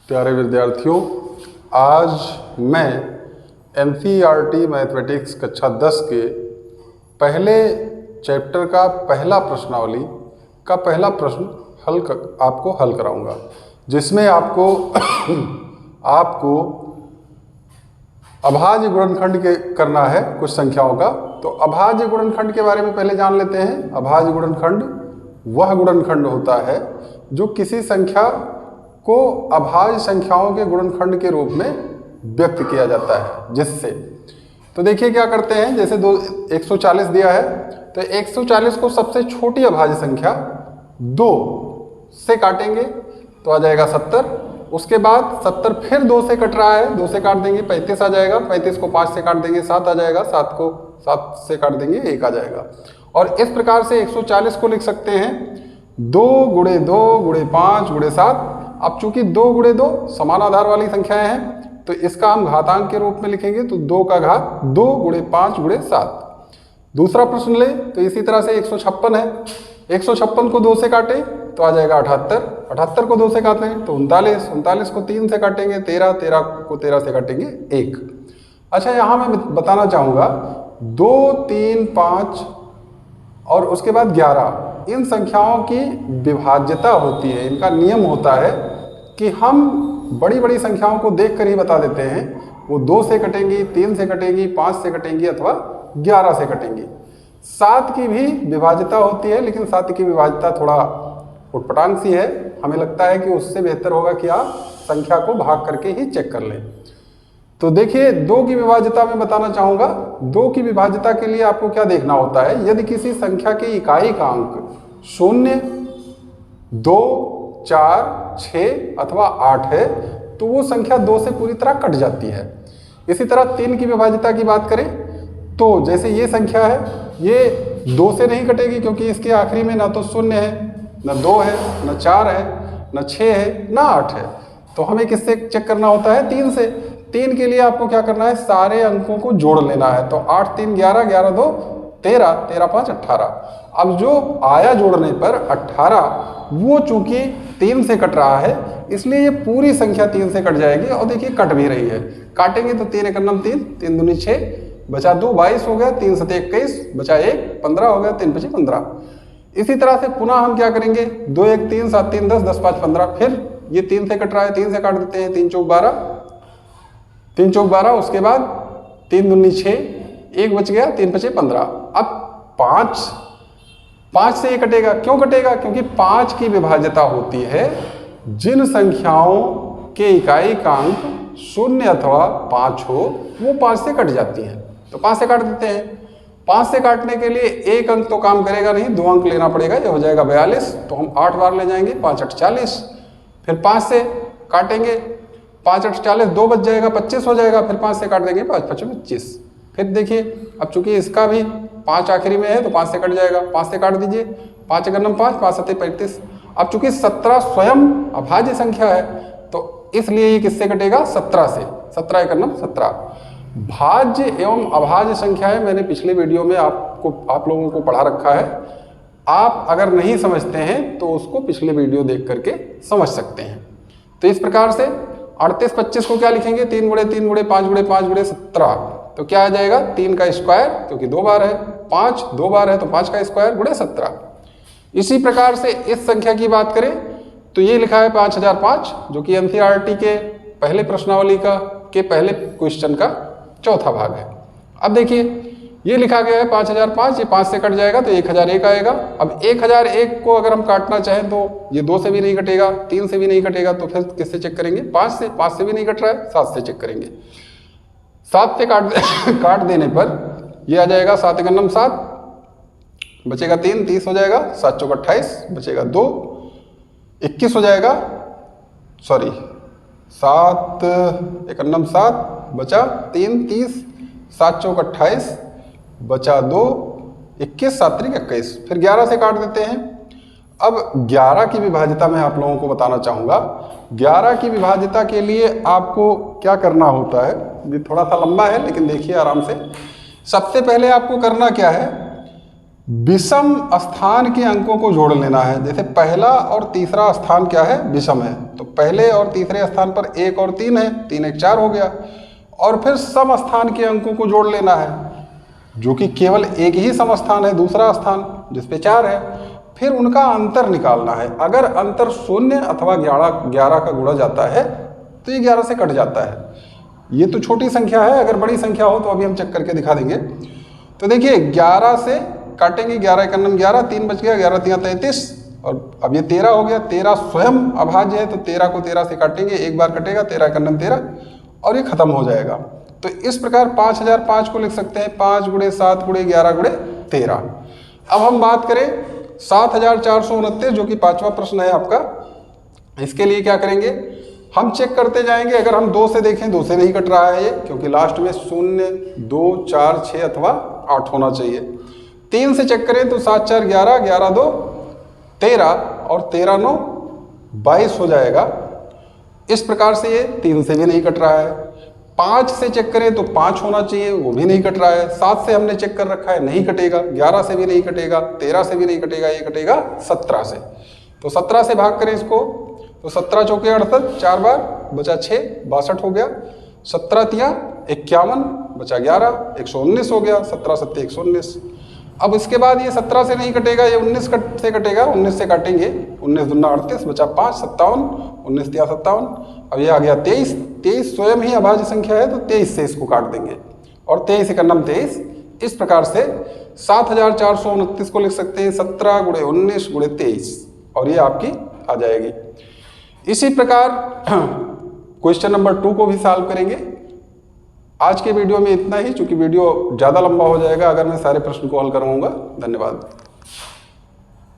प्यारे विद्यार्थियों, आज मैं NCERT मैथमेटिक्स कक्षा 10 के पहले चैप्टर का पहला प्रश्नावली का पहला प्रश्न आपको हल कराऊंगा, जिसमें आपको अभाज्य गुणनखंड के करना है कुछ संख्याओं का। तो अभाज्य गुणनखंड के बारे में पहले जान लेते हैं। अभाज्य गुणनखंड वह गुणनखंड होता है जो किसी संख्या को अभाज्य संख्याओं के गुणनखंड के रूप में व्यक्त किया जाता है। जिससे तो देखिए क्या करते हैं, जैसे 140 दिया है तो 140 को सबसे छोटी अभाज्य संख्या 2 से काटेंगे तो आ जाएगा 70। उसके बाद 70 फिर 2 से कट रहा है, 2 से काट देंगे 35 आ जाएगा, 35 को 5 से काट देंगे 7 आ जाएगा, 7 को 7 से काट देंगे 1 आ जाएगा। और इस प्रकार से 140 को लिख सकते हैं 2 × 2 × 5 × 7। अब चूंकि 2 × 2 समान आधार वाली संख्याएं हैं तो इसका हम घातांक के रूप में लिखेंगे, तो 2 का घात 2 × 5 × 7। दूसरा प्रश्न ले तो इसी तरह से 156 है, 156 को 2 से काटे तो आ जाएगा 78, 78 को 2 से काटें तो 39, 39 को 3 से काटेंगे 13, 13 को 13 से काटेंगे 1। अच्छा, यहाँ मैं बताना चाहूँगा 2, 3, 5 और उसके बाद 11 इन संख्याओं की विभाज्यता होती है। इनका नियम होता है कि हम बड़ी बड़ी संख्याओं को देख कर ही बता देते हैं, वो 2 से कटेंगी, 3 से कटेंगी, 5 से कटेंगी अथवा 11 से कटेंगी। 7 की भी विभाज्यता होती है, लेकिन 7 की विभाज्यता थोड़ा उटपटांग सी है। हमें लगता है कि उससे बेहतर होगा कि आप संख्या को भाग करके ही चेक कर लें। तो देखिए 2 की विभाज्यता में बताना चाहूँगा। 2 की विभाज्यता के लिए आपको क्या देखना होता है, यदि किसी संख्या के इकाई का अंक 0, 2, 4, 6 अथवा 8 है तो वो संख्या 2 से पूरी तरह कट जाती है। इसी तरह 3 की विभाज्यता की बात करें तो जैसे ये संख्या है, ये 2 से नहीं कटेगी क्योंकि इसके आखिरी में ना तो 0 है, न 2 है, न 4 है, न 6 है, न 8 है। तो हमें किससे चेक करना होता है? 3 से। 3 के लिए आपको क्या करना है, सारे अंकों को जोड़ लेना है। तो 8 3 11, 11 2 13, 13 5 18। अब जो आया जोड़ने पर 18, वो चूंकि 3 से कट रहा है इसलिए ये पूरी संख्या 3 से कट जाएगी। और देखिए कट भी रही है। काटेंगे तो 3 × 9 3, 3 दूनी 6, बचा 2 22 हो गया, 3 7 21, बचा 1 15 हो गया, 3 5 15। इसी तरह से पुनः हम क्या करेंगे, 2 1 3 7 3 10, 10 5 15। फिर ये 3 से कट रहा है, 3 से काट देते हैं, 3 चौक 12, 3 चौक 12। उसके बाद 3 दूनी 6, 1 बच गया, 3 5 15। अब 5 से ये कटेगा। क्यों कटेगा? क्योंकि 5 की विभाज्यता होती है जिन संख्याओं के इकाई का अंक 0 अथवा 5 हो, वो 5 से कट जाती हैं। तो 5 से काट देते हैं। 5 से काटने के लिए एक अंक तो काम करेगा नहीं, 2 अंक लेना पड़ेगा, ये हो जाएगा 42। तो हम 8 बार ले जाएंगे, 5 8 40। फिर 5 से काटेंगे, 5 8 40, 2 बच जाएगा, 25 हो जाएगा। फिर 5 से काट देंगे, 5 5 25। फिर देखिए अब चूंकि इसका भी 5 आखिरी में है तो 5 से कट जाएगा, 5 से काट दीजिए, 5 × 9 5, 5 7 35। अब चूंकि 17 स्वयं अभाज्य संख्या है तो इसलिए ये किससे कटेगा? 17 से। 17 × 9 17। भाज्य एवं अभाज्य संख्याएं मैंने पिछले वीडियो में आप लोगों को पढ़ा रखा है। आप अगर नहीं समझते हैं तो उसको पिछले वीडियो देख करके समझ सकते हैं। तो इस प्रकार से 38 25 को क्या लिखेंगे, 3 × 3 × 5 × 5 × 17। तो क्या आ जाएगा, 3 का स्क्वायर, क्योंकि 2 बार है, 5 2 बार है तो 5 का स्क्वायर × 17। इसी प्रकार से इस संख्या की बात करें तो ये लिखा है 5005, जो कि NCERT के पहले प्रश्नावली के पहले क्वेश्चन का चौथा भाग है। अब देखिए ये लिखा गया है 5005, ये 5 से कट जाएगा तो 1001 आएगा। अब 1001 को अगर हम काटना चाहें तो ये 2 से भी नहीं कटेगा, 3 से भी नहीं कटेगा, तो फिर किससे चेक करेंगे? 5 से। 5 से भी नहीं कट रहा है, 7 से चेक करेंगे। 7 से काट देने पर ये आ जाएगा 7 × 9 7, बचेगा 3 30 हो जाएगा, 7 चौक 28, बचेगा 2 21 हो जाएगा, सॉरी 7 × 9 7, बचा 3 30, 7 चौक 28, बचा 2 21, 7 3 21। फिर 11 से काट देते हैं। अब 11 की विभाज्यता मैं आप लोगों को बताना चाहूँगा। 11 की विभाज्यता के लिए आपको क्या करना होता है, ये थोड़ा सा लंबा है लेकिन देखिए आराम से। सबसे पहले आपको करना क्या है, विषम स्थान के अंकों को जोड़ लेना है। जैसे पहला और तीसरा स्थान क्या है, विषम है, तो पहले और तीसरे स्थान पर 1 और 3 है, 3 1 4 हो गया। और फिर सम स्थान के अंकों को जोड़ लेना है, जो कि केवल एक ही सम स्थान है, दूसरा स्थान जिस पे 4 है। फिर उनका अंतर निकालना है। अगर अंतर 0 अथवा 11 का गुणा जाता है तो ये 11 से कट जाता है। ये तो छोटी संख्या है, अगर बड़ी संख्या हो तो अभी हम चेक करके दिखा देंगे। तो देखिए 11 से काटेंगे, 11 1 11, 3 बच गया, 11 3 33, और अब ये 13 हो गया। 13 स्वयं अभाज्य है, तो 13 को 13 से काटेंगे, एक बार कटेगा, 13 1 13, और ये खत्म हो जाएगा। तो इस प्रकार 5005 को लिख सकते हैं 5 × 7 × 11 × 13। अब हम बात करें 7429, जो कि 5वां प्रश्न है आपका। इसके लिए क्या करेंगे, हम चेक करते जाएंगे। अगर हम 2 से देखें, 2 से नहीं कट रहा है ये, क्योंकि लास्ट में 0 2 4 6 अथवा 8 होना चाहिए। 3 से चेक करें तो 7 4 11, 11 2 13, और 13 9 22 हो जाएगा। इस प्रकार से ये 3 से भी नहीं कट रहा है। 5 से चेक करें तो 5 होना चाहिए, वो भी नहीं कट रहा है। 7 से हमने चेक कर रखा है, नहीं कटेगा। 11 से भी नहीं कटेगा, 13 से भी नहीं कटेगा, ये कटेगा 17 से। तो 17 से भाग करें इसको, तो 17 चौके 68, 4 बार बचा 6, 62 हो गया। 17 तिया 51, बचा 11, 119 हो गया। 17 7 119। अब इसके बाद ये 17 से नहीं कटेगा, ये 19 से कटेगा। 19 से काटेंगे, 19 दूना 38, बचा 5, 57, 19 तिया 57। अब ये आ गया 23। 23 स्वयं ही अभाज्य संख्या है, तो 23 से इसको काट देंगे, और 23 1 23। इस प्रकार से 7429 को लिख सकते हैं 17 × 19 × 23, और ये आपकी आ जाएगी। इसी प्रकार क्वेश्चन नंबर 2 को भी सॉल्व करेंगे। आज के वीडियो में इतना ही, चूंकि वीडियो ज़्यादा लंबा हो जाएगा अगर मैं सारे प्रश्न को हल करवाऊंगा। धन्यवाद।